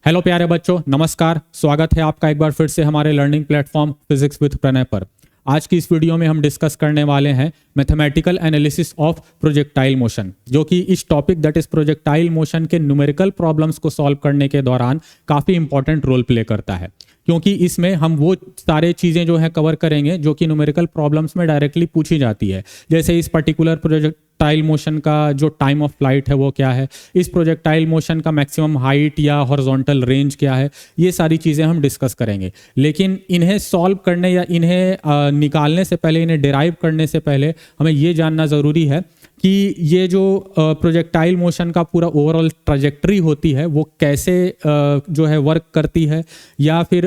Hello प्यारे बच्चों, नमस्कार। स्वागत है आपका एक बार फिर से हमारे learning platform physics with Pranay पर। आज की इस वीडियो में हम डिस्कस करने वाले हैं mathematical analysis of projectile motion, जो कि इस topic that is projectile motion के न्यूमेरिकल प्रॉब्लम्स को सॉल्व करने के दौरान काफ़ी इंपॉर्टेंट रोल प्ले करता है, क्योंकि इसमें हम वो सारे चीज़ें जो है कवर करेंगे जो कि न्यूमेरिकल प्रॉब्लम्स में डायरेक्टली पूछी जाती है। जैसे इस पर्टिकुलर प्रोजेक्टाइल मोशन का जो टाइम ऑफ फ्लाइट है वो क्या है, इस प्रोजेक्टाइल मोशन का मैक्सिमम हाइट या हॉरिजॉन्टल रेंज क्या है, ये सारी चीज़ें हम डिस्कस करेंगे। लेकिन इन्हें सॉल्व करने या इन्हें निकालने से पहले, इन्हें डिराइव करने से पहले हमें ये जानना ज़रूरी है कि ये जो प्रोजेक्टाइल मोशन का पूरा ओवरऑल ट्रैजेक्टरी होती है वो कैसे जो है वर्क करती है, या फिर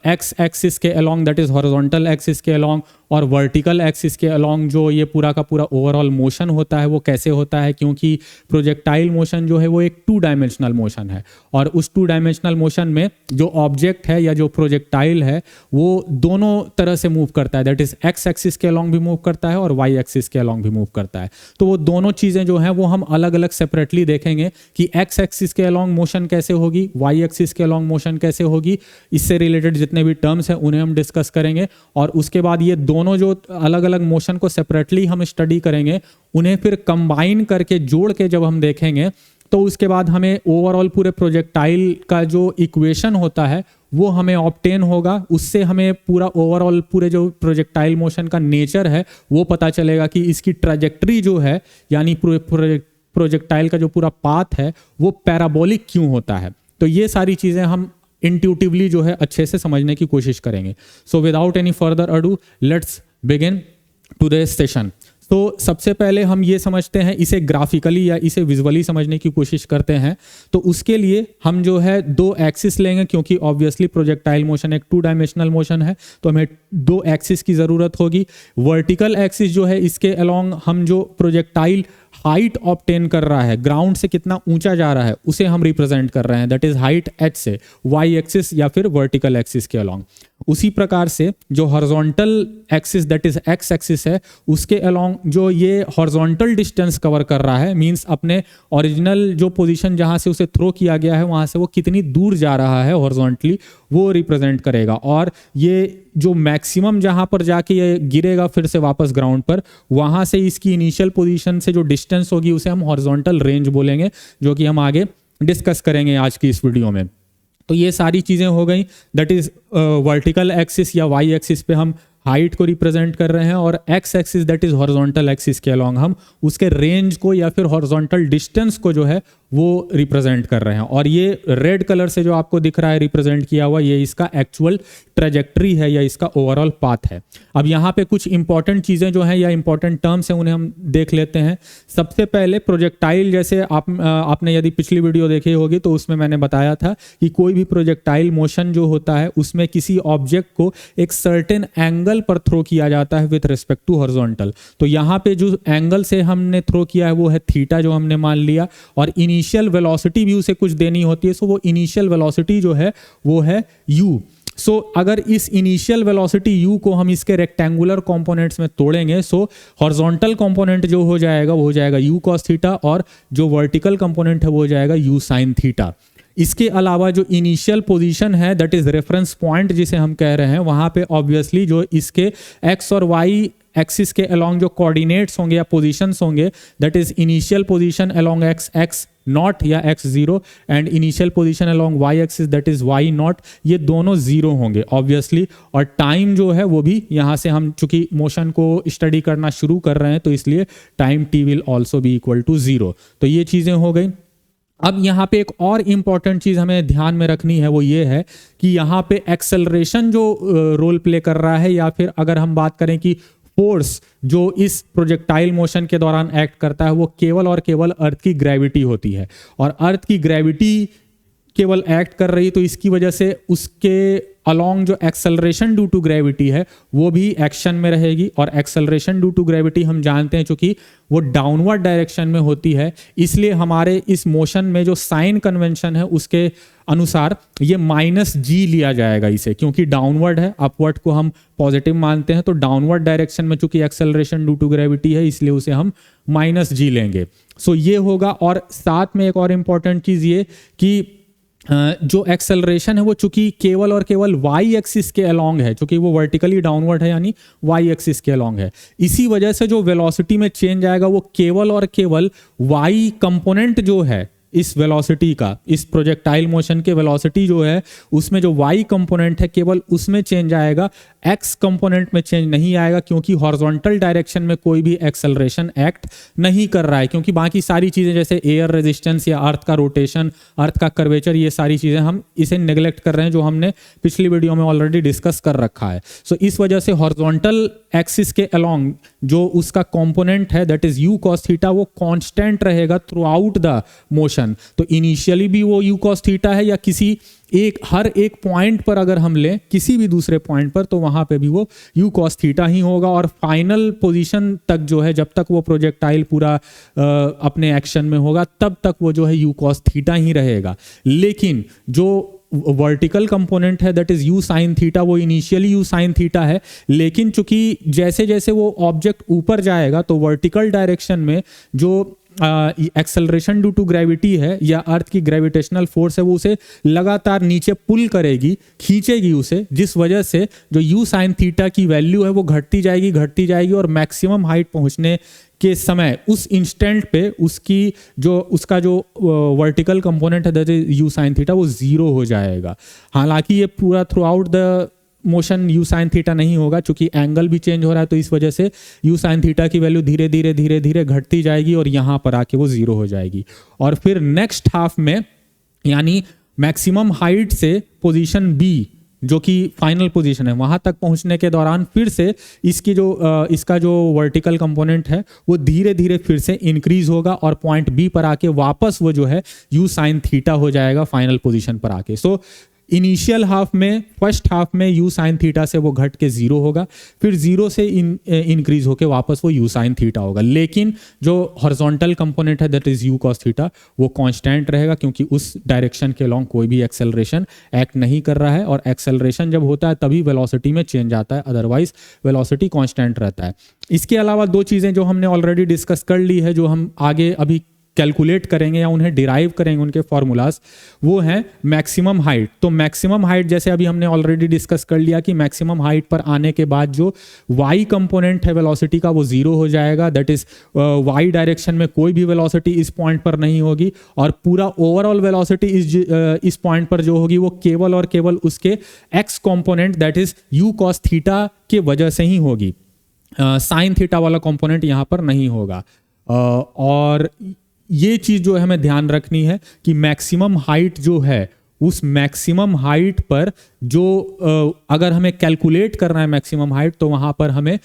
एक्स एक्सिस के along that is horizontal axis के अलोंग और वर्टिकल एक्सिस के अलोंग जो ये पूरा का पूरा ओवरऑल मोशन होता है वो कैसे होता है। क्योंकि प्रोजेक्टाइल मोशन जो है वो एक 2 डायमेंशनल मोशन है, और उस 2 डायमेंशनल मोशन में जो ऑब्जेक्ट है या जो प्रोजेक्टाइल है वो दोनों तरह से मूव करता है, दैट इज एक्स एक्सिस के अलोंग भी मूव करता है और वाई एक्सिस के अलोंग भी मूव करता है। तो वो दोनों चीज़ें जो हैं वो हम अलग अलग सेपरेटली देखेंगे कि एक्स एक्सिस के अलोंग मोशन कैसे होगी, वाई एक्सिस के अलोंग मोशन कैसे होगी। इससे रिलेटेड जितने भी टर्म्स हैं उन्हें हम डिस्कस करेंगे, और उसके बाद ये दोनों जो अलग अलग मोशन को सेपरेटली हम स्टडी करेंगे उन्हें फिर कंबाइन करके जोड़ के जब हम देखेंगे तो उसके बाद हमें ओवरऑल पूरे प्रोजेक्टाइल का जो इक्वेशन होता है वो हमें ऑब्टेन होगा। उससे हमें पूरा ओवरऑल पूरे जो प्रोजेक्टाइल मोशन का नेचर है वो पता चलेगा कि इसकी ट्रैजेक्टरी जो है, यानी प्रोजेक्टाइल का जो पूरा पाथ है वो पैराबोलिक क्यों होता है। तो ये सारी चीज़ें हम इंट्यूटिवली जो है अच्छे से समझने की कोशिश करेंगे। So without any further ado let's begin today's session. तो सबसे पहले हम ये समझते हैं, इसे ग्राफिकली या इसे विजुअली समझने की कोशिश करते हैं। तो उसके लिए हम जो है 2 एक्सिस लेंगे, क्योंकि ऑब्वियसली प्रोजेक्टाइल मोशन एक 2 डायमेंशनल मोशन है तो हमें 2 एक्सिस की ज़रूरत होगी। वर्टिकल एक्सिस जो है इसके अलोंग हम जो प्रोजेक्टाइल हाइट ऑब्टेन कर रहा है, ग्राउंड से कितना ऊंचा जा रहा है, उसे हम रिप्रेजेंट कर रहे हैं, दैट इज हाइट एच से, वाई एक्सिस या फिर वर्टिकल एक्सिस के अलोंग। उसी प्रकार से जो horizontal axis that is x axis है उसके अलोंग जो ये हॉरिजॉन्टल डिस्टेंस कवर कर रहा है, मींस अपने ओरिजिनल जो पोजीशन जहां से उसे थ्रो किया गया है वहां से वो कितनी दूर जा रहा है हॉरिजॉन्टली, वो रिप्रेजेंट करेगा। और ये जो मैक्सिमम जहां पर जाके ये गिरेगा फिर से वापस ग्राउंड पर, वहां से इसकी इनिशियल पोजीशन से जो डिस्टेंस होगी उसे हम हॉरिजॉन्टल रेंज बोलेंगे, जो कि हम आगे डिस्कस करेंगे आज की इस वीडियो में। तो ये सारी चीज़ें हो गई, दैट इज वर्टिकल एक्सिस या वाई एक्सिस पे हम हाइट को रिप्रेजेंट कर रहे हैं, और x axis that is horizontal axis के अलोंग हम उसके रेंज को या फिर हॉरिजॉन्टल डिस्टेंस को जो है वो रिप्रेजेंट कर रहे हैं। और ये रेड कलर से जो आपको दिख रहा है रिप्रेजेंट किया हुआ, ये इसका एक्चुअल ट्रैजेक्टरी है या इसका ओवरऑल पाथ है। अब यहाँ पे कुछ इंपॉर्टेंट चीज़ें जो हैं या इंपॉर्टेंट टर्म्स हैं उन्हें हम देख लेते हैं। सबसे पहले प्रोजेक्टाइल, जैसे आपने यदि पिछली वीडियो देखी होगी तो उसमें मैंने बताया था कि कोई भी प्रोजेक्टाइल मोशन जो होता है उसमें किसी ऑब्जेक्ट को एक सर्टेन एंगल पर थ्रो किया जाता है विद रिस्पेक्ट टू हॉरिजॉन्टल। तो यहाँ पे जो एंगल से हमने थ्रो किया है वो है थीटा, जो हमने मान लिया, और इनिशियल वेलोसिटी भी उसे कुछ देनी होती है। सो वो इनिशियल वेलोसिटी जो है वो है u। सो अगर इस इनिशियल वेलोसिटी u को हम इसके रेक्टेंगुलर कंपोनेंट्स में तोड़ेंगे, सो हॉरिजॉन्टल कंपोनेंट जो हो जाएगा वो हो जाएगा u cos थीटा, और जो वर्टिकल कंपोनेंट है वो हो जाएगा u sin थीटा। इसके अलावा जो इनिशियल पोजीशन है दैट इज रेफरेंस पॉइंट जिसे हम कह रहे हैं, वहां पे ऑब्वियसली जो इसके एक्स और वाई एक्सिस के अलोंग जो कोऑर्डिनेट्स होंगे या पोजीशंस होंगे, that is initial position along x x naught या x zero, and initial position along y axis that is y naught, ये दोनों जीरो होंगे ऑब्वियसली। और टाइम जो है वो भी यहाँ से हम चूंकि मोशन को स्टडी करना शुरू कर रहे हैं तो इसलिए time t will also be equal to 0। तो ये चीज़ें हो गई। अब यहाँ पे एक और इम्पॉर्टेंट चीज़ हमें ध्यान में रखनी है, वो ये है कि यहाँ पे एक्सेलरेशन जो रोल प्ले कर रहा है, या फिर अगर हम बात करें कि फोर्स जो इस प्रोजेक्टाइल मोशन के दौरान एक्ट करता है, वो केवल और केवल अर्थ की ग्रेविटी होती है। और अर्थ की ग्रेविटी केवल एक्ट कर रही, तो इसकी वजह से उसके अलोंग जो एक्सेलरेशन ड्यू टू ग्रेविटी है वो भी एक्शन में रहेगी। और एक्सेलरेशन ड्यू टू ग्रेविटी हम जानते हैं चूंकि वो डाउनवर्ड डायरेक्शन में होती है, इसलिए हमारे इस मोशन में जो साइन कन्वेंशन है उसके अनुसार ये -g लिया जाएगा इसे, क्योंकि डाउनवर्ड है, अपवर्ड को हम पॉजिटिव मानते हैं। तो डाउनवर्ड डायरेक्शन में चूंकि एक्सेलरेशन ड्यू टू ग्रेविटी है इसलिए उसे हम -g लेंगे। सो ये होगा। और साथ में एक और इंपॉर्टेंट चीज ये कि जो एक्सेलरेशन है वो चूंकि केवल और केवल वाई एक्सिस के अलोंग है, चूंकि वो वर्टिकली डाउनवर्ड है यानी वाई एक्सिस के अलोंग है, इसी वजह से जो वेलोसिटी में चेंज आएगा वो केवल और केवल वाई कंपोनेंट जो है इस वेलोसिटी का, इस प्रोजेक्टाइल मोशन के वेलोसिटी जो है उसमें जो वाई कंपोनेंट है केवल उसमें चेंज आएगा, एक्स कंपोनेंट में चेंज नहीं आएगा, क्योंकि हॉरिजॉन्टल डायरेक्शन में कोई भी एक्सेलरेशन एक्ट नहीं कर रहा है, क्योंकि बाकी सारी चीजें जैसे एयर रेजिस्टेंस या अर्थ का रोटेशन, अर्थ का कर्वेचर, ये सारी चीजें हम इसे नेग्लेक्ट कर रहे हैं जो हमने पिछली वीडियो में ऑलरेडी डिस्कस कर रखा है। सो इस वजह से हॉरिजॉन्टल एक्सिस के अलोंग जो उसका कंपोनेंट है that is you cos theta वो कांस्टेंट रहेगा थ्रू आउट द मोशन। तो इनिशियली भी वो यू कॉस थीटा है, या किसी हर एक पॉइंट पर अगर हम लें किसी भी दूसरे पॉइंट पर तो वहां पे भी वो यू कॉस थीटा ही होगा, और फाइनल पोजीशन तक जो है जब तक वो प्रोजेक्टाइल पूरा अपने एक्शन में होगा तब तक वो जो है यू कॉस थीटा ही रहेगा। लेकिन जो वर्टिकल कंपोनेंट है that is you sine theta वो इनिशियली यू साइन थीटा है, लेकिन चूंकि जैसे जैसे वो ऑब्जेक्ट ऊपर जाएगा तो वर्टिकल डायरेक्शन में जो एक्सेलरेशन ड्यू टू ग्रेविटी है या अर्थ की ग्रेविटेशनल फोर्स है वो उसे लगातार नीचे पुल करेगी, खींचेगी उसे, जिस वजह से जो यू साइन थीटा की वैल्यू है वो घटती जाएगी और मैक्सिमम हाइट पहुंचने के समय उस इंस्टेंट पे उसका जो वर्टिकल कंपोनेंट है that is you sine theta वो जीरो हो जाएगा। हालांकि ये पूरा through out the motion you sine theta नहीं होगा, चूंकि एंगल भी चेंज हो रहा है, तो इस वजह से यू साइन थीटा की वैल्यू धीरे धीरे घटती जाएगी और यहां पर आके वो जीरो हो जाएगी। और फिर नेक्स्ट हाफ में यानी मैक्सिमम हाइट से पोजीशन बी जो कि फाइनल पोजीशन है वहां तक पहुंचने के दौरान फिर से इसका जो वर्टिकल कंपोनेंट है वो धीरे धीरे फिर से इंक्रीज होगा और पॉइंट बी पर आके वापस वो जो है यू साइन थीटा हो जाएगा फाइनल पोजीशन पर आके। सो इनिशियल हाफ में, फर्स्ट हाफ में यू साइन थीटा से वो घट के जीरो होगा, फिर जीरो से इंक्रीज होके वापस वो यू साइन थीटा होगा, लेकिन जो हॉरिजॉन्टल कंपोनेंट है that is you cos theta वो कांस्टेंट रहेगा, क्योंकि उस डायरेक्शन के अलोंग कोई भी एक्सेलरेशन एक्ट नहीं कर रहा है, और एक्सेलरेशन जब होता है तभी वेलोसिटी में चेंज आता है, अदरवाइज वेलोसिटी कांस्टेंट रहता है। इसके अलावा दो चीजें जो हमने ऑलरेडी डिस्कस कर ली है, जो हम आगे अभी कैलकुलेट करेंगे या उन्हें डिराइव करेंगे उनके फॉर्मूलाज, वो हैं मैक्सिमम हाइट। तो मैक्सिमम हाइट जैसे अभी हमने ऑलरेडी डिस्कस कर लिया कि मैक्सिमम हाइट पर आने के बाद जो वाई कंपोनेंट है वेलोसिटी का वो जीरो हो जाएगा, दैट इज वाई डायरेक्शन में कोई भी वेलोसिटी इस पॉइंट पर नहीं होगी, और पूरा ओवरऑल वेलोसिटी इस पॉइंट पर जो होगी वो केवल और केवल उसके x component that is you cos theta के वजह से ही होगी, साइन थीटा वाला कंपोनेंट यहाँ पर नहीं होगा। और ये चीज जो है हमें ध्यान रखनी है कि मैक्सिमम हाइट जो है उस मैक्सिमम हाइट पर जो अगर हमें कैलकुलेट करना है मैक्सिमम हाइट, तो वहां पर हमें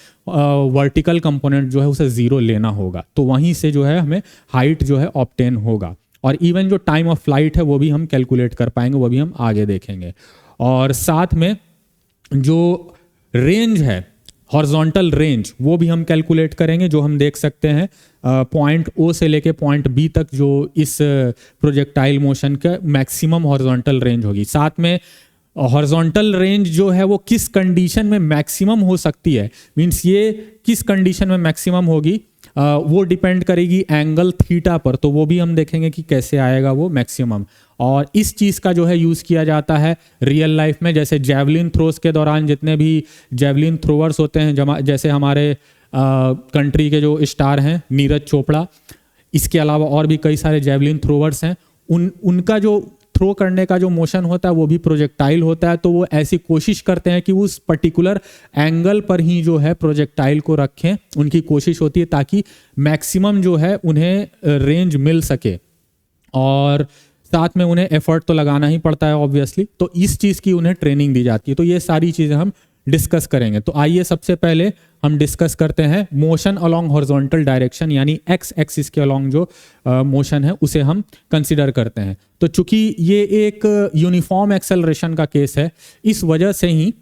वर्टिकल कंपोनेंट जो है उसे जीरो लेना होगा, तो वहीं से जो है हमें हाइट जो है ऑब्टेन होगा। और इवन जो टाइम ऑफ फ्लाइट है वो भी हम कैलकुलेट कर पाएंगे, वो भी हम आगे देखेंगे। और साथ में जो रेंज है हॉरिजॉन्टल रेंज वो भी हम कैलकुलेट करेंगे, जो हम देख सकते हैं पॉइंट ओ से लेके पॉइंट बी तक जो इस प्रोजेक्टाइल मोशन का मैक्सिमम हॉरिजॉन्टल रेंज होगी। साथ में हॉरिजॉन्टल रेंज जो है वो किस कंडीशन में मैक्सिमम हो सकती है, मींस ये किस कंडीशन में मैक्सिमम होगी वो डिपेंड करेगी एंगल थीटा पर, तो वो भी हम देखेंगे कि कैसे आएगा वो मैक्सिमम। और इस चीज़ का जो है यूज़ किया जाता है रियल लाइफ में, जैसे जैवलिन थ्रोस के दौरान जितने भी जैवलिन थ्रोवर्स होते हैं, जैसे हमारे कंट्री के जो स्टार हैं नीरज चोपड़ा, इसके अलावा और भी कई सारे जैवलिन थ्रोवर्स हैं, उनका जो थ्रो करने का जो मोशन होता है वो भी प्रोजेक्टाइल होता है, तो वो ऐसी कोशिश करते हैं कि उस पर्टिकुलर एंगल पर ही जो है प्रोजेक्टाइल को रखें, उनकी कोशिश होती है ताकि मैक्सिमम जो है उन्हें रेंज मिल सके, और साथ में उन्हें एफर्ट तो लगाना ही पड़ता है ऑब्वियसली, तो इस चीज़ की उन्हें ट्रेनिंग दी जाती है। तो ये सारी चीज़ें हम डिस्कस करेंगे। तो आइए सबसे पहले हम डिस्कस करते हैं मोशन अलोंग हॉरिजॉन्टल डायरेक्शन, यानी एक्स एक्सिस के अलोंग जो मोशन है उसे हम कंसिडर करते हैं। तो चूंकि ये एक यूनिफॉर्म एक्सेलरेशन का केस है, इस वजह से ही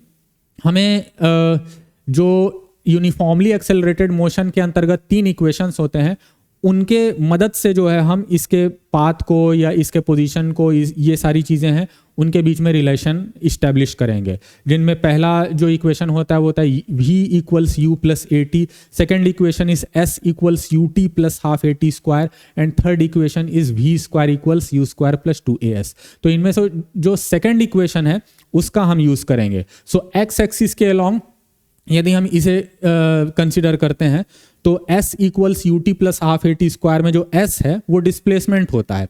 हमें जो यूनिफॉर्मली एक्सेलरेटेड मोशन के अंतर्गत तीन इक्वेशंस होते हैं उनके मदद से जो है हम इसके पाथ को या इसके पोजीशन को, ये सारी चीज़ें हैं उनके बीच में रिलेशन इस्टेब्लिश करेंगे, जिनमें पहला जो इक्वेशन होता है वो होता है v equals you plus A T, second equation is s equals U T plus half A T square, and third equation is v square equals u square plus 2as। तो इनमें से जो सेकेंड इक्वेशन है उसका हम use करेंगे। सो x axis के along यदि हम इसे कंसिडर करते हैं तो s equals U T plus half A T square में जो s है वो डिस्प्लेसमेंट होता है,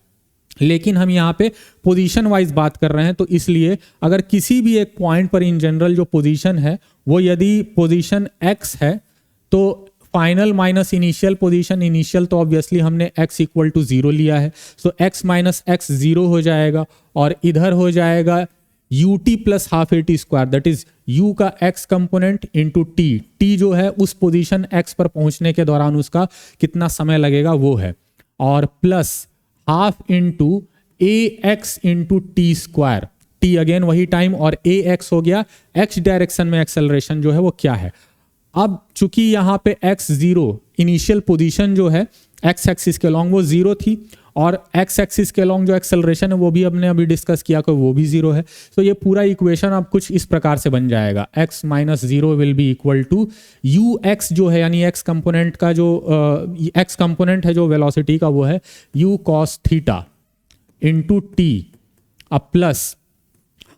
लेकिन हम यहाँ पे पोजीशन वाइज बात कर रहे हैं, तो इसलिए अगर किसी भी एक पॉइंट पर इन जनरल जो पोजीशन है वो यदि पोजीशन x है तो final minus initial position, initial तो ऑब्वियसली हमने x इक्वल टू 0 लिया है, सो x माइनस x 0 हो जाएगा और इधर हो जाएगा you T plus half A T square, that is u का x कंपोनेंट इंटू t जो है उस पोजीशन x पर पहुंचने के दौरान उसका कितना समय लगेगा वो है, और plus half into a x into T square, t again वही टाइम और ए एक्स हो गया x डायरेक्शन में एक्सेलरेशन जो है वो क्या है। अब चूंकि यहाँ पे x 0 इनिशियल पोजीशन जो है x एक्सिस के अलॉन्ग वो 0 थी और x एक्सिस के अलॉन्ग जो एक्सेलरेशन है वो भी हमने अभी डिस्कस किया कि वो भी 0 है, तो ये पूरा इक्वेशन अब कुछ इस प्रकार से बन जाएगा x minus 0 will be equal to u x जो है यानी x कंपोनेंट का जो x कंपोनेंट है जो वेलोसिटी का वो है u cos theta into T अब प्लस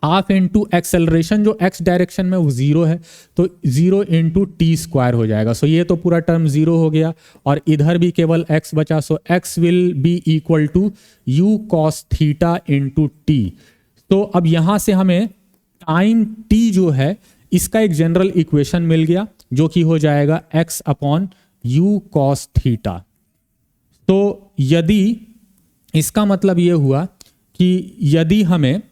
हाफ इंटू एक्सेलरेशन जो x डायरेक्शन में वो 0 है तो 0 इंटू टी स्क्वायर हो जाएगा। सो ये तो पूरा टर्म 0 हो गया और इधर भी केवल x बचा, so x will be equal to u cos theta into t. तो अब यहाँ से हमें टाइम t जो है इसका एक जनरल इक्वेशन मिल गया जो कि हो जाएगा x upon you cos theta. तो यदि इसका मतलब ये हुआ कि यदि हमें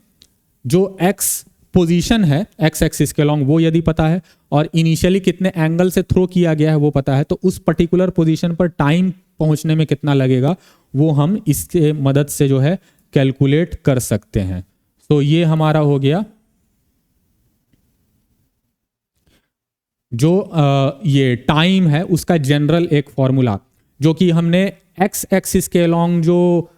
जो x पोजीशन है x एक्सिस के अलॉन्ग वो यदि पता है और इनिशियली कितने एंगल से थ्रो किया गया है वो पता है, तो उस पर्टिकुलर पोजीशन पर टाइम पहुंचने में कितना लगेगा वो हम इसके मदद से जो है कैलकुलेट कर सकते हैं। तो ये हमारा हो गया जो ये टाइम है उसका जनरल एक फॉर्मूला, जो कि हमने x एक्सिस के अलॉन्ग जो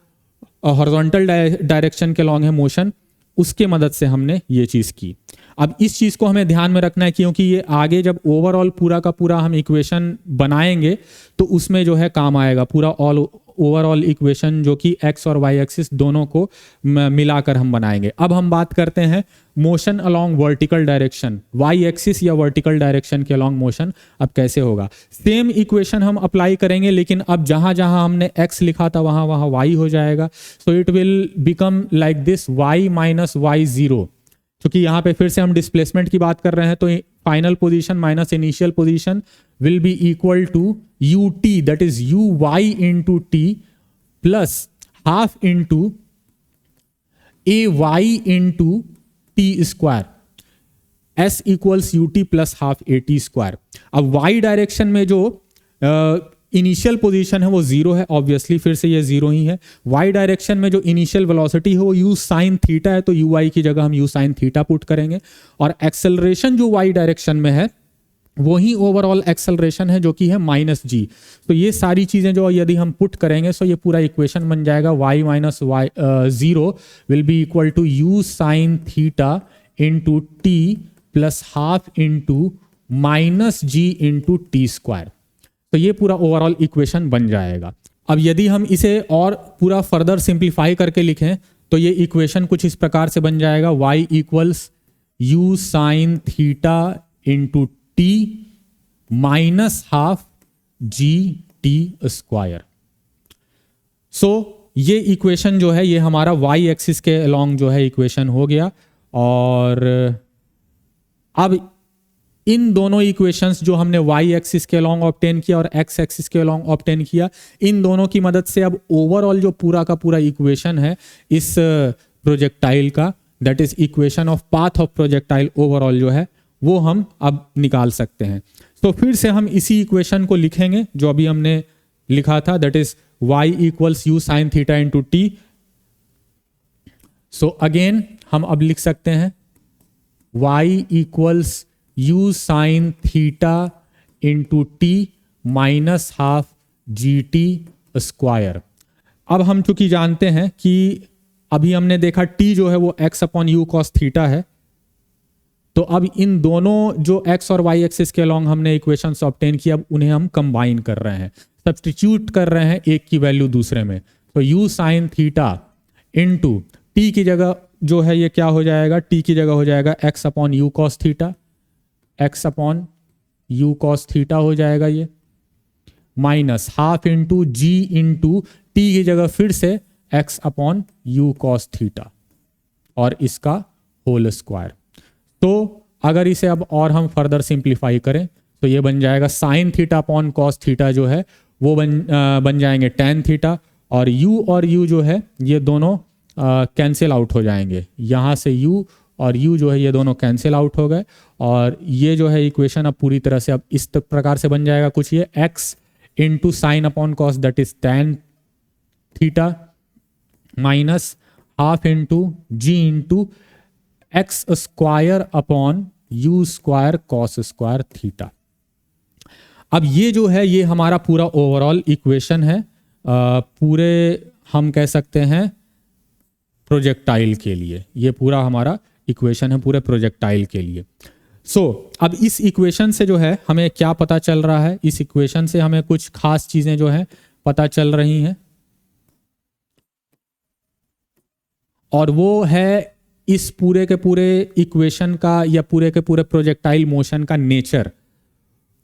हॉरिजॉन्टल डायरेक्शन के अलॉन्ग है मोशन उसके मदद से हमने ये चीज़ की। अब इस चीज़ को हमें ध्यान में रखना है क्योंकि ये आगे जब ओवरऑल पूरा का पूरा हम इक्वेशन बनाएंगे तो उसमें जो है काम आएगा, पूरा ओवरऑल इक्वेशन जो कि x और y एक्सिस दोनों को मिलाकर हम बनाएंगे। अब हम बात करते हैं motion along vertical direction, y axis या वर्टिकल डायरेक्शन के अलोंग मोशन अब कैसे होगा। सेम इक्वेशन हम अप्लाई करेंगे लेकिन अब जहां जहां हमने x लिखा था वहां वहां y हो जाएगा। So it will become like this y minus Y 0, क्योंकि यहाँ पे फिर से हम डिस्प्लेसमेंट की बात कर रहे हैं तो final position minus initial position will be equal to U T, that is U Y into T plus half into A Y into T square, S equals U T plus half A T square. अब Y direction में जो initial position है वो 0 है, obviously फिर से ये 0 ही है। वाई डायरेक्शन में जो इनिशियल वेलोसिटी है वो u साइन थीटा है तो u i की जगह हम u साइन थीटा पुट करेंगे, और एक्सेलरेशन जो वाई डायरेक्शन में है वही ओवरऑल एक्सेलरेशन है जो कि है माइनस जी। तो ये सारी चीजें जो यदि हम पुट करेंगे तो ये पूरा इक्वेशन बन जाएगा y minus Y 0 will be equal to u sign theta into T plus half into minus G into T square. तो ये पूरा ओवरऑल इक्वेशन बन जाएगा। अब यदि हम इसे और पूरा फर्दर सिंप्लीफाई करके लिखें तो ये इक्वेशन कुछ इस प्रकार से बन जाएगा y equals u sine theta into t minus half g t square. So ये इक्वेशन जो है ये हमारा y एक्सिस के अलोंग जो है इक्वेशन हो गया। और अब इन दोनों इक्वेशंस जो हमने y एक्सिस के अलोंग ऑब्टेन किया और x एक्सिस के अलोंग ऑब्टेन किया, इन दोनों की मदद से अब ओवरऑल जो पूरा का पूरा इक्वेशन है इस प्रोजेक्टाइल का, that is equation of path of projectile overall जो है वो हम अब निकाल सकते हैं। तो फिर से हम इसी इक्वेशन को लिखेंगे जो अभी हमने लिखा था, that is y equals u sine theta into T. So again हम अब लिख सकते हैं y equals u sine theta into t minus half g t square. अब हम चूंकि जानते हैं कि अभी हमने देखा t जो है वो x upon you cos theta है, तो अब इन दोनों जो x और y एक्सिस के अलॉन्ग हमने इक्वेशंस ऑब्टेन किया, अब उन्हें हम कंबाइन कर रहे हैं, सब्स्टिट्यूट कर रहे हैं एक की वैल्यू दूसरे में। तो u sine theta into t की जगह जो है ये क्या हो जाएगा, t की जगह हो जाएगा x upon you cos theta, x upon you cos theta हो जाएगा ये, minus half into G into T की जगह फिर से x upon you cos theta और इसका होल स्क्वायर। तो अगर इसे अब और हम फर्दर सिंप्लीफाई करें तो ये बन जाएगा sign theta upon cos theta जो है वो बन जाएंगे टेन थीटा, और u जो है ये दोनों कैंसिल आउट हो जाएंगे, यहाँ से u और u जो है ये दोनों कैंसिल आउट हो गए, और ये जो है इक्वेशन अब पूरी तरह से अब इस प्रकार से बन जाएगा कुछ ये x into sine upon cos that is tan theta minus half into G into X square upon U square cos square theta. अब ये जो है ये हमारा पूरा ओवरऑल इक्वेशन है पूरे हम कह सकते हैं प्रोजेक्टाइल के लिए, ये पूरा हमारा इक्वेशन है पूरे प्रोजेक्टाइल के लिए। अब इस इक्वेशन से जो है हमें क्या पता चल रहा है, इस इक्वेशन से हमें कुछ खास चीजें जो है पता चल रही हैं, और वो है इस पूरे के पूरे इक्वेशन का या पूरे के पूरे प्रोजेक्टाइल मोशन का नेचर।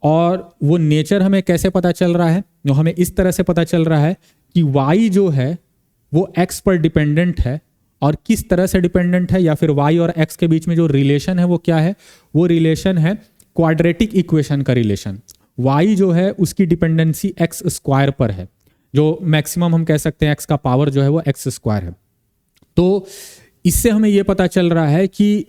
और वो नेचर हमें कैसे पता चल रहा है, जो हमें इस तरह से पता चल रहा है कि y जो है वो x पर डिपेंडेंट है, और किस तरह से डिपेंडेंट है, या फिर y और x के बीच में जो रिलेशन है वो क्या है, वो रिलेशन है क्वाड्रेटिक इक्वेशन का रिलेशन। y जो है उसकी डिपेंडेंसी x स्क्वायर पर है, जो मैक्सिमम हम कह सकते हैं x का पावर जो है वो x स्क्वायर है। तो इससे हमें यह पता चल रहा है कि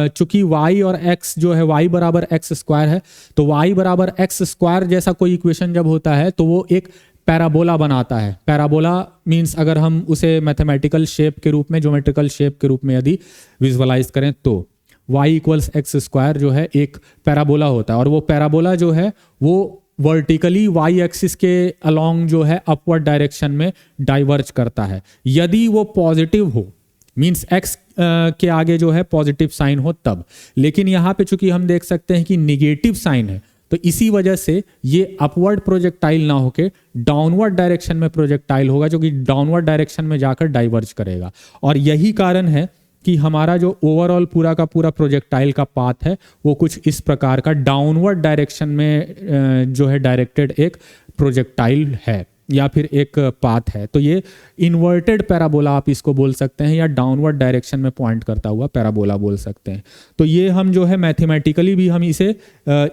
चूंकि y और x जो है y बराबर x स्क्वायर है, तो y बराबर x स्क्वायर जैसा कोई इक्वेशन जब होता है तो वो एक पैराबोला बनाता है। पैराबोला मींस अगर हम उसे मैथमेटिकल शेप के रूप में, ज्योमेट्रिकल शेप के रूप में यदि विजुअलाइज करें तो y इक्वल्स एक्स स्क्वायर जो है एक पैराबोला होता है, और वो पैराबोला जो है वो वर्टिकली y एक्सिस के अलोंग जो है अपवर्ड डायरेक्शन में डाइवर्ज करता है, यदि वो पॉजिटिव हो, मींस x के आगे जो है पॉजिटिव साइन हो तब। लेकिन यहाँ पे चूंकि हम देख सकते हैं कि निगेटिव साइन है, तो इसी वजह से ये अपवर्ड प्रोजेक्टाइल ना होके डाउनवर्ड डायरेक्शन में प्रोजेक्टाइल होगा, जो कि डाउनवर्ड डायरेक्शन में जाकर डाइवर्ज करेगा। और यही कारण है कि हमारा जो ओवरऑल पूरा का पूरा प्रोजेक्टाइल का पाथ है वो कुछ इस प्रकार का डाउनवर्ड डायरेक्शन में जो है डायरेक्टेड एक प्रोजेक्टाइल है या फिर एक पाथ है। तो ये इन्वर्टेड पैराबोला आप इसको बोल सकते हैं, या डाउनवर्ड डायरेक्शन में पॉइंट करता हुआ पैराबोला बोल सकते हैं। तो ये हम जो है मैथमेटिकली भी हम इसे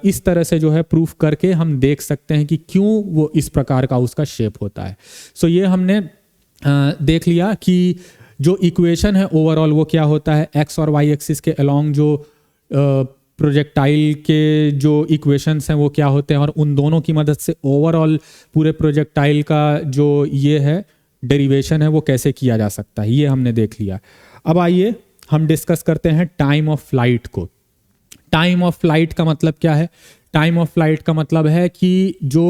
इस तरह से जो है प्रूफ करके हम देख सकते हैं कि क्यों वो इस प्रकार का उसका शेप होता है। सो ये हमने देख लिया कि जो इक्वेशन है ओवरऑल वो क्या होता है, एक्स और वाई एक्सिस के अलोंग जो प्रोजेक्टाइल के जो इक्वेशंस हैं वो क्या होते हैं, और उन दोनों की मदद से ओवरऑल पूरे प्रोजेक्टाइल का जो ये है डेरिवेशन है वो कैसे किया जा सकता है, ये हमने देख लिया। अब आइए हम डिस्कस करते हैं टाइम ऑफ फ्लाइट को। टाइम ऑफ फ्लाइट का मतलब क्या है? टाइम ऑफ फ्लाइट का मतलब है कि जो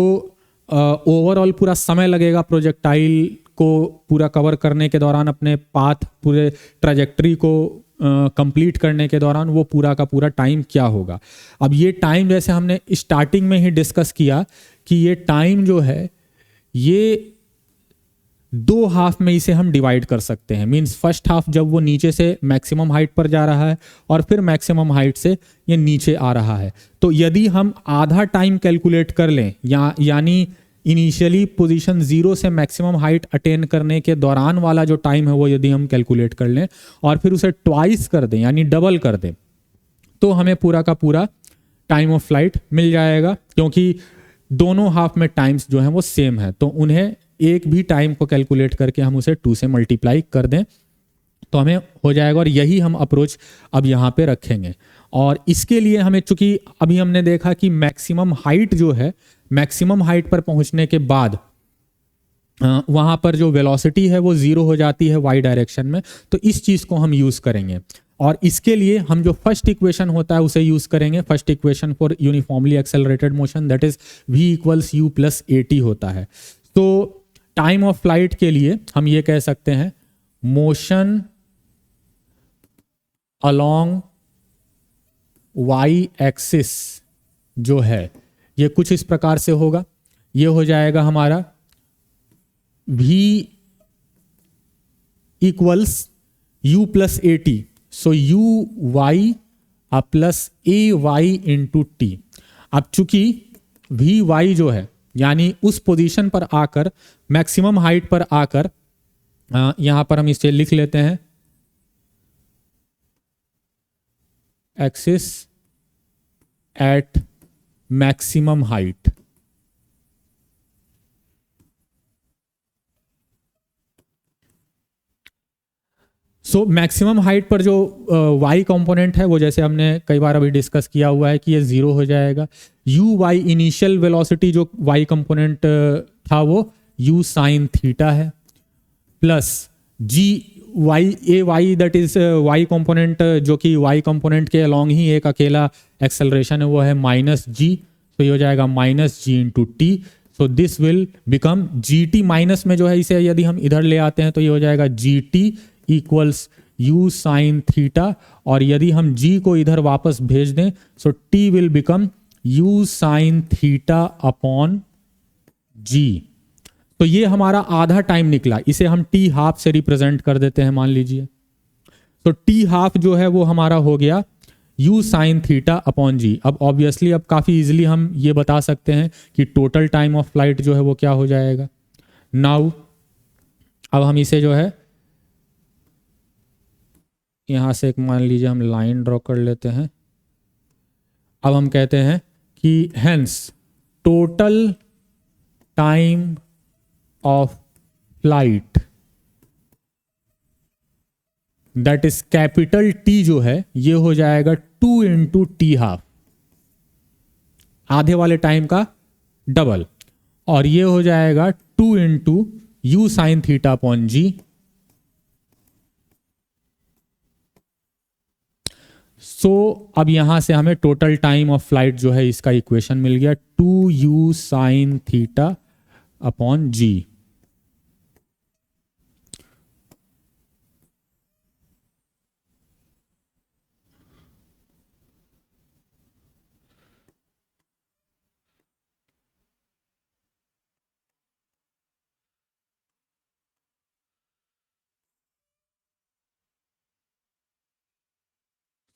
ओवरऑल पूरा समय लगेगा प्रोजेक्टाइल को पूरा कवर करने के दौरान, अपने पाथ पूरे ट्रैजेक्टरी को कंप्लीट करने के दौरान, वो पूरा का पूरा टाइम क्या होगा। अब ये टाइम जैसे हमने स्टार्टिंग में ही डिस्कस किया कि ये टाइम जो है ये दो हाफ में इसे हम डिवाइड कर सकते हैं। मींस फर्स्ट हाफ जब वो नीचे से मैक्सिमम हाइट पर जा रहा है और फिर मैक्सिमम हाइट से ये नीचे आ रहा है, तो यदि हम आधा टाइम कैलकुलेट कर लें, यानी इनिशियली पोजीशन 0 से मैक्सिमम हाइट अटेन करने के दौरान वाला जो टाइम है वो यदि हम कैलकुलेट कर लें और फिर उसे ट्वाइस कर दें यानी डबल कर दें, तो हमें पूरा का पूरा टाइम ऑफ फ्लाइट मिल जाएगा। क्योंकि दोनों हाफ में टाइम्स जो हैं वो सेम है, तो उन्हें एक भी टाइम को कैलकुलेट करके हम उसे 2 से मल्टीप्लाई कर दें तो हमें हो जाएगा। और यही हम अप्रोच अब यहाँ पे रखेंगे। और इसके लिए हमें, चूंकि अभी हमने देखा कि मैक्सिमम हाइट जो है, मैक्सिमम हाइट पर पहुंचने के बाद वहां पर जो वेलोसिटी है वो 0 हो जाती है वाई डायरेक्शन में, तो इस चीज को हम यूज करेंगे। और इसके लिए हम जो फर्स्ट इक्वेशन होता है उसे यूज करेंगे। First equation for uniformly accelerated motion that is v equals u plus at होता है। तो टाइम ऑफ फ्लाइट के लिए हम ये कह सकते हैं मोशन अलोंग वाई एक्सिस जो है ये कुछ इस प्रकार से होगा। ये हो जाएगा हमारा v equals u plus A T, so U Y plus A Y into T. अब चूंकि वी वाई जो है यानी उस पोजीशन पर आकर, मैक्सिमम हाइट पर आकर, यहां पर हम इसे लिख लेते हैं axis at maximum height. So maximum height पर जो y कंपोनेंट है वो जैसे हमने कई बार अभी डिस्कस किया हुआ है कि ये 0 हो जाएगा। u y इनिशियल वेलोसिटी जो y कंपोनेंट था वो u साइन थीटा है, plus g y A Y that is y component जो कि y कंपोनेंट के अलोंग ही एक अकेला एक्सेलरेशन है वो है माइनस जी, तो ये हो जाएगा minus G into T. So this will become G T, minus में जो है इसे यदि हम इधर ले आते हैं तो ये हो जाएगा G T equals u sine theta, और यदि हम g को इधर वापस भेज दें सो t will become u sign theta upon g। तो ये हमारा आधा टाइम निकला, इसे हम t हाफ से रिप्रेजेंट कर देते हैं मान लीजिए। तो t हाफ जो है वो हमारा हो गया u sign theta upon g। अब ऑब्वियसली अब काफी इजीली हम ये बता सकते हैं कि टोटल टाइम ऑफ फ्लाइट जो है वो क्या हो जाएगा। नाउ अब हम इसे जो है यहां से एक मान लीजिए हम लाइन ड्रॉ कर लेते हैं। अब हम कहते हैं कि hence total time of flight that is capital T जो है ये हो जाएगा 2 इंटू टी हाफ, आधे वाले टाइम का डबल, और ये हो जाएगा 2 into u sine theta upon g. So अब यहां से हमें टोटल टाइम ऑफ फ्लाइट जो है इसका इक्वेशन मिल गया 2u साइन थीटा अपॉन जी।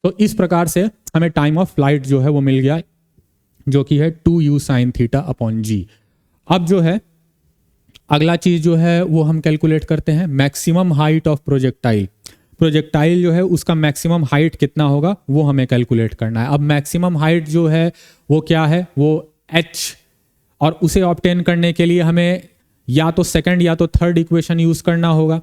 तो इस प्रकार से हमें टाइम ऑफ फ्लाइट जो है वो मिल गया जो कि है 2u साइन थीटा अपॉन जी। अब जो है अगला चीज जो है वो हम कैलकुलेट करते हैं maximum height of projectile. Projectile जो है उसका मैक्सिमम हाइट कितना होगा वो हमें कैलकुलेट करना है। अब मैक्सिमम हाइट जो है वो क्या है, वो h, और उसे ऑब्टेन करने के लिए हमें या तो सेकंड या तो थर्ड इक्वेशन यूज करना होगा,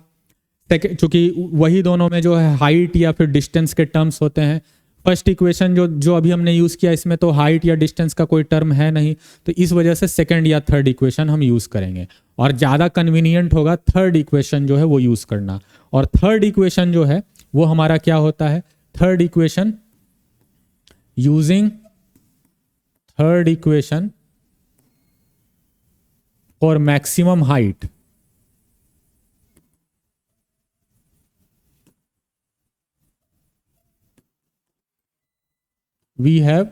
क्योंकि वही दोनों में जो है हाइट या फिर डिस्टेंस के टर्म्स होते हैं। फर्स्ट इक्वेशन जो अभी हमने यूज किया इसमें तो हाइट या डिस्टेंस का कोई टर्म है नहीं, तो इस वजह से सेकंड या थर्ड इक्वेशन हम यूज करेंगे, और ज्यादा कन्वीनियंट होगा थर्ड इक्वेशन जो है वो यूज करना। और थर्ड इक्वेशन जो है वो हमारा क्या होता है, third equation using third equation for maximum height we have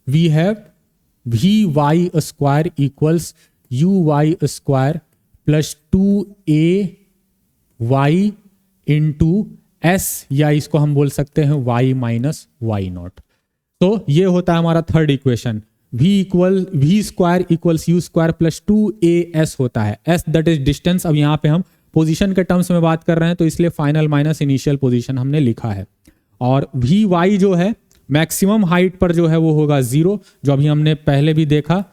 vy square equals uy square plus 2ay into S, या इसको हम बोल सकते हैं y माइनस वाई नॉट। तो ये होता है हमारा third equation. v square equals u square plus 2as होता है, s दैट इज डिस्टेंस। अब यहाँ पे हम पोजीशन के टर्म्स में बात कर रहे हैं तो इसलिए फाइनल माइनस इनिशियल पोजीशन हमने लिखा है। और वी वाई जो है मैक्सिमम हाइट पर जो है वो होगा 0, जो अभी हमने पहले भी देखा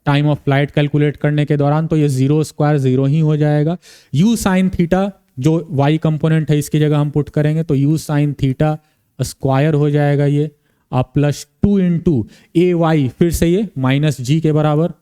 टाइम ऑफ फ्लाइट कैलकुलेट करने के दौरान, तो ये 0 स्क्वायर 0 ही हो जाएगा। यू साइन थीटा जो वाई कंपोनेंट है इसकी जगह हम पुट करेंगे तो यू साइन थीटा स्क्वायर हो जाएगा ये, प्लस 2 इंटू ए वाई, फिर से ये माइनस जी के बराबर,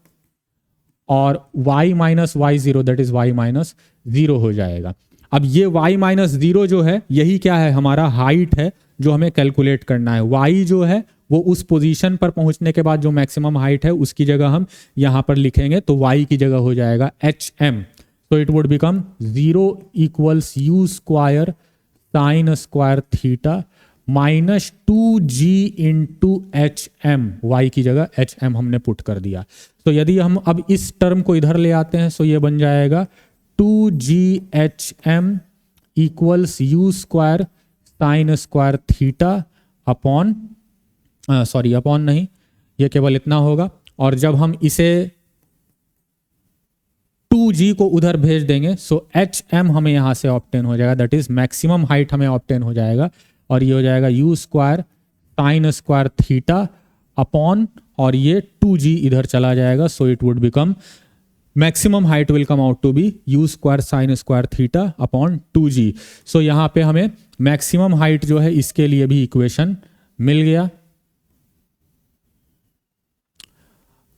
और y minus Y zero that is y minus 0 हो जाएगा। अब ये y माइनस 0 जो है यही क्या है, हमारा हाइट है जो हमें कैलकुलेट करना है। y जो है वो उस पोजीशन पर पहुंचने के बाद जो मैक्सिमम हाइट है उसकी जगह हम यहाँ पर लिखेंगे, तो y की जगह हो जाएगा hm। तो it would become 0 equals u square sine square theta minus 2g into H M, Y की जगह एच एम हमने पुट कर दिया। तो यदि हम अब इस टर्म को इधर ले आते हैं, तो ये बन जाएगा 2ghm equals u square sine square theta upon upon नहीं, ये केवल इतना होगा। और जब हम इसे 2g को उधर भेज देंगे, सो hm हमें यहां से ऑब्टेन हो जाएगा, दैट इज मैक्सिमम हाइट हमें ऑब्टेन हो जाएगा। और ये हो जाएगा U square sine square theta upon, और ये 2g इधर चला जाएगा, so it would become maximum height will come out to be U square sine square theta upon 2g। सो यहां पे हमें मैक्सिमम हाइट जो है इसके लिए भी इक्वेशन मिल गया।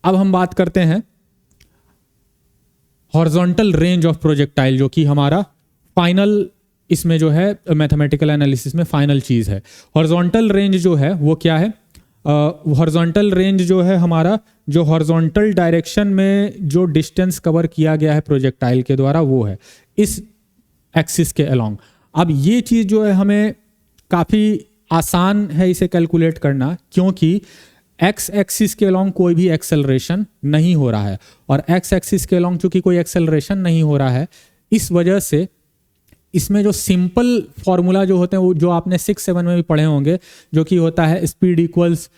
अब हम बात करते हैं हॉरिजॉन्टल रेंज ऑफ प्रोजेक्टाइल, जो कि हमारा फाइनल इसमें जो है मैथमेटिकल एनालिसिस में फाइनल चीज है। हॉरिजॉन्टल रेंज जो है वो क्या है? हॉरिजॉन्टल रेंज जो है हमारा, जो हॉरिजॉन्टल डायरेक्शन में जो डिस्टेंस कवर किया गया है प्रोजेक्टाइल के द्वारा, वो है इस एक्सिस के अलोंग। अब ये चीज जो है हमें काफी आसान है इसे कैलकुलेट करना, क्योंकि एक्स एक्सिस के अलोंग कोई भी एक्सेलरेशन नहीं हो रहा है, और एक्स एक्सिस के अलोंग चूंकि कोई एक्सेलरेशन नहीं हो रहा है, इस वजह से इसमें जो सिंपल फॉर्मूला जो होते हैं वो जो आपने 6-7 में भी पढ़े होंगे, जो कि होता है speed equals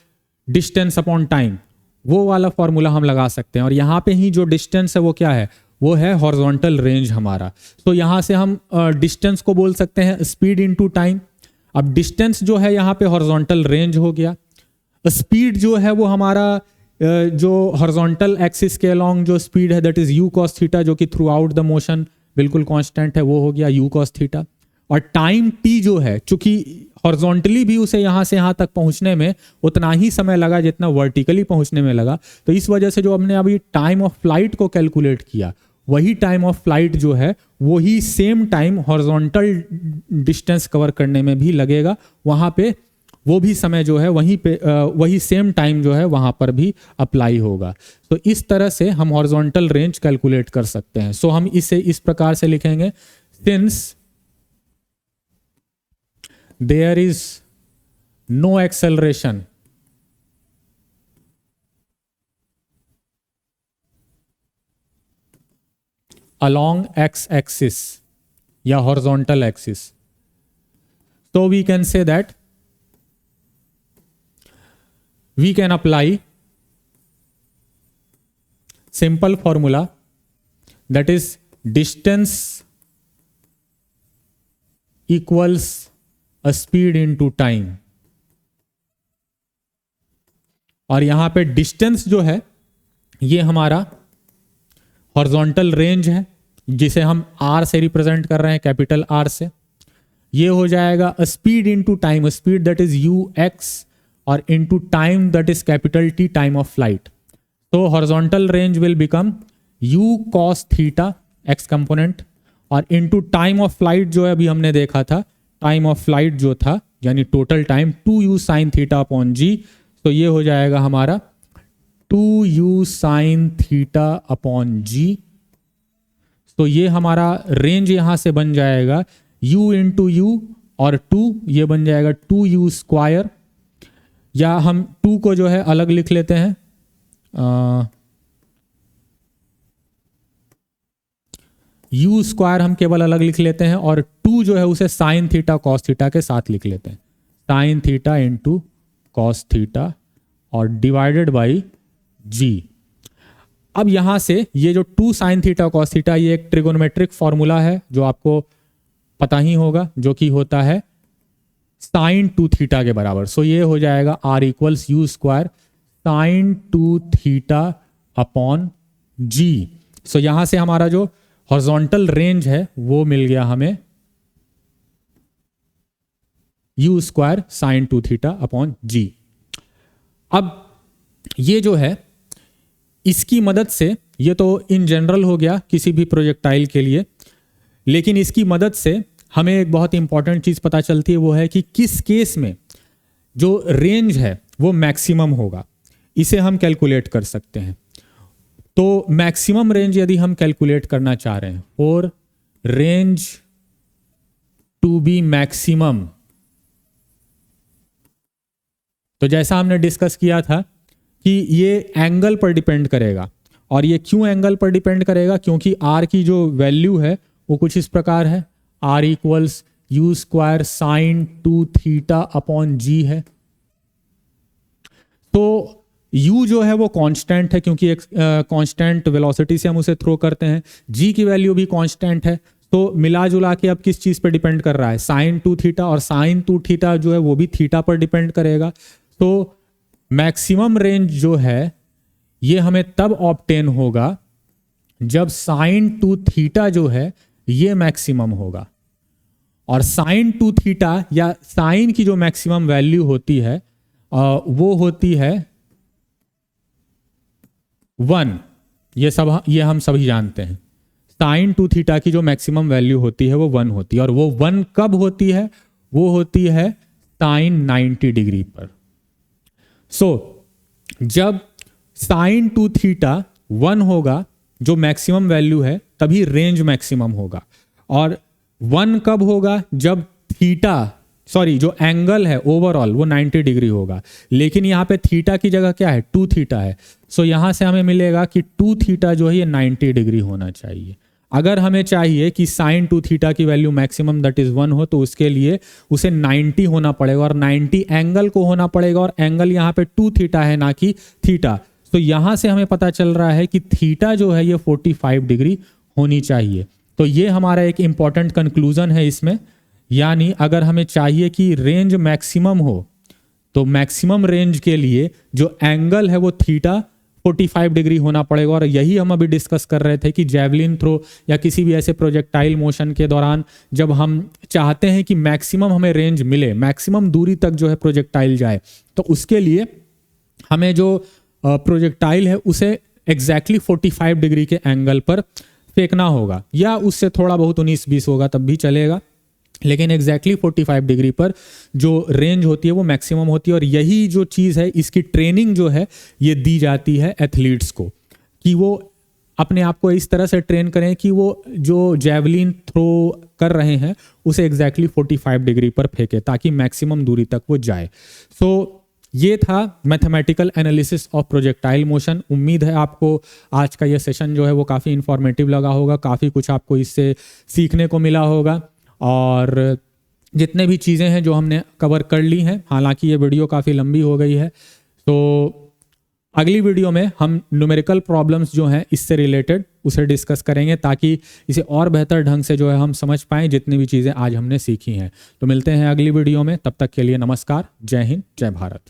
distance upon time, वो वाला फॉर्मूला हम लगा सकते हैं। और यहाँ पे ही जो डिस्टेंस है वो क्या है? वो है हॉरिजॉन्टल रेंज हमारा। तो यहाँ से हम डिस्टेंस को बोल सकते हैं स्पीड इनटू टाइम। अब डिस्टेंस जो है यहाँ पे हॉरिजॉन्टल रेंज हो गया, स्पीड जो है वो हमारा जो हॉरिजॉन्टल एक्सिस के अलोंग जो स्पीड है that is you cos theta, जो कि थ्रू आउट द मोशन बिल्कुल कांस्टेंट है, वो हो गया यू कॉस थीटा। और टाइम टी जो है, चूंकि हॉरिजॉन्टली भी उसे यहां से यहां तक पहुंचने में उतना ही समय लगा जितना वर्टिकली पहुंचने में लगा, तो इस वजह से जो हमने अभी टाइम ऑफ फ्लाइट को कैलकुलेट किया, वही टाइम ऑफ फ्लाइट जो है वही same time horizontal distance cover करने में भी लगेगा। वहां पे वो भी समय जो है वहीं पे वही सेम टाइम जो है वहां पर भी अप्लाई होगा। तो इस तरह से हम हॉरिजॉन्टल रेंज कैलकुलेट कर सकते हैं। सो हम इसे इस प्रकार से लिखेंगे, since there is no acceleration along x axis या horizontal axis, so we can say that we can apply simple formula, that is distance equals a speed into time। और यहां पे डिस्टेंस जो है ये हमारा हॉरिजॉन्टल रेंज है, जिसे हम r से रिप्रेजेंट कर रहे हैं, कैपिटल R से। ये हो जाएगा speed into time, speed that is ux, और into time that is capital T, time of flight. तो horizontal range will become u cos theta x component, और इनटू टाइम ऑफ फ्लाइट जो है अभी हमने देखा था, टाइम ऑफ फ्लाइट जो था यानी total time 2u sin theta upon g। तो ये हो जाएगा हमारा 2u sin theta upon g। तो ये हमारा रेंज यहां से बन जाएगा u इंटू यू और 2, ये बन जाएगा 2u स्क्वायर, या हम 2 को जो है अलग लिख लेते हैं, u स्क्वायर हम केवल अलग लिख लेते हैं, और 2 जो है उसे साइन थीटा कॉस थीटा के साथ लिख लेते हैं, sign theta into cos theta और डिवाइडेड बाई g। अब यहां से ये जो 2 साइन थीटा कॉस थीटा, ये एक ट्रिगोनोमेट्रिक फॉर्मूला है जो आपको पता ही होगा, जो कि होता है साइन 2 थीटा के बराबर। सो ये हो जाएगा r equals u square sine 2 theta upon g। सो यहां से हमारा जो हॉरिजॉन्टल रेंज है वो मिल गया हमें you square sine 2 theta upon g। अब ये जो है इसकी मदद से, ये तो इन जनरल हो गया किसी भी प्रोजेक्टाइल के लिए, लेकिन इसकी मदद से हमें एक बहुत इंपॉर्टेंट चीज पता चलती है, वो है कि किस केस में जो रेंज है वो मैक्सिमम होगा, इसे हम कैलकुलेट कर सकते हैं। तो मैक्सिमम रेंज यदि हम कैलकुलेट करना चाह रहे हैं, for range to be maximum, तो जैसा हमने डिस्कस किया था कि ये एंगल पर डिपेंड करेगा। और ये क्यों एंगल पर डिपेंड करेगा? क्योंकि आर की जो वैल्यू है वो कुछ इस प्रकार है, R equals u square sine 2 theta upon g है। तो u जो है वो कांस्टेंट है, क्योंकि एक कांस्टेंट वेलोसिटी से हम उसे थ्रो करते हैं। g की वैल्यू भी कांस्टेंट है। तो मिला जुला के अब किस चीज पर डिपेंड कर रहा है? साइन 2 थीटा, और साइन 2 थीटा जो है वो भी थीटा पर डिपेंड करेगा। तो मैक्सिमम रेंज जो है ये हमें तब ऑब्टेन होगा जब साइन 2 थीटा जो है ये मैक्सिमम होगा। और साइन 2 थीटा या साइन की जो मैक्सिमम वैल्यू होती है वो होती है 1। ये हम सभी जानते हैं। साइन 2 थीटा की जो मैक्सिमम वैल्यू होती है वो 1 होती है। और वो 1 कब होती है? वो होती है साइन 90 डिग्री पर। जब साइन 2 थीटा 1 होगा, जो मैक्सिमम वैल्यू है, तभी रेंज मैक्सिमम होगा। और 1 कब होगा? जब जो एंगल है ओवरऑल वो 90 डिग्री होगा। लेकिन यहाँ पे थीटा की जगह क्या है? 2 थीटा है। यहां से हमें मिलेगा कि 2 थीटा जो है ये 90 डिग्री होना चाहिए। अगर हमें चाहिए कि साइन 2 थीटा की वैल्यू मैक्सिमम दैट इज 1 हो, तो उसके लिए उसे 90 होना पड़ेगा, और 90 एंगल को होना पड़ेगा। और एंगल यहाँ पे 2 थीटा है, ना कि थीटा। यहां से हमें पता चल रहा है कि थीटा जो है ये 45 डिग्री होनी चाहिए। तो ये हमारा एक इंपॉर्टेंट कंक्लूजन है इसमें। यानी अगर हमें चाहिए कि रेंज मैक्सिमम हो, तो मैक्सिमम रेंज के लिए जो एंगल है वो थीटा 45 डिग्री होना पड़ेगा। और यही हम अभी डिस्कस कर रहे थे कि जैवलिन थ्रो या किसी भी ऐसे प्रोजेक्टाइल मोशन के दौरान जब हम चाहते हैं कि मैक्सिमम हमें रेंज मिले, मैक्सिमम दूरी तक जो है प्रोजेक्टाइल जाए, तो उसके लिए हमें जो प्रोजेक्टाइल है उसे एग्जैक्टली 45 डिग्री के एंगल पर फेंकना होगा, या उससे थोड़ा बहुत 19-20 होगा तब भी चलेगा। लेकिन एग्जैक्टली 45 डिग्री पर जो रेंज होती है वो मैक्सिमम होती है। और यही जो चीज़ है, इसकी ट्रेनिंग जो है ये दी जाती है एथलीट्स को, कि वो अपने आप को इस तरह से ट्रेन करें कि वो जो जैवलिन थ्रो कर रहे हैं उसे एग्जैक्टली 45 डिग्री पर फेंके, ताकि मैक्सिमम दूरी तक वो जाए। ये था mathematical analysis of projectile motion. उम्मीद है आपको आज का ये सेशन जो है वो काफ़ी इंफॉर्मेटिव लगा होगा, काफ़ी कुछ आपको इससे सीखने को मिला होगा। और जितने भी चीज़ें हैं जो हमने कवर कर ली हैं, हालांकि ये वीडियो काफ़ी लंबी हो गई है, तो अगली वीडियो में हम न्यूमेरिकल प्रॉब्लम्स जो हैं इससे रिलेटेड उसे डिस्कस करेंगे, ताकि इसे और बेहतर ढंग से जो है हम समझ पाएँ जितनी भी चीज़ें आज हमने सीखी हैं। तो मिलते हैं अगली वीडियो में, तब तक के लिए नमस्कार, जय हिंद, जय भारत।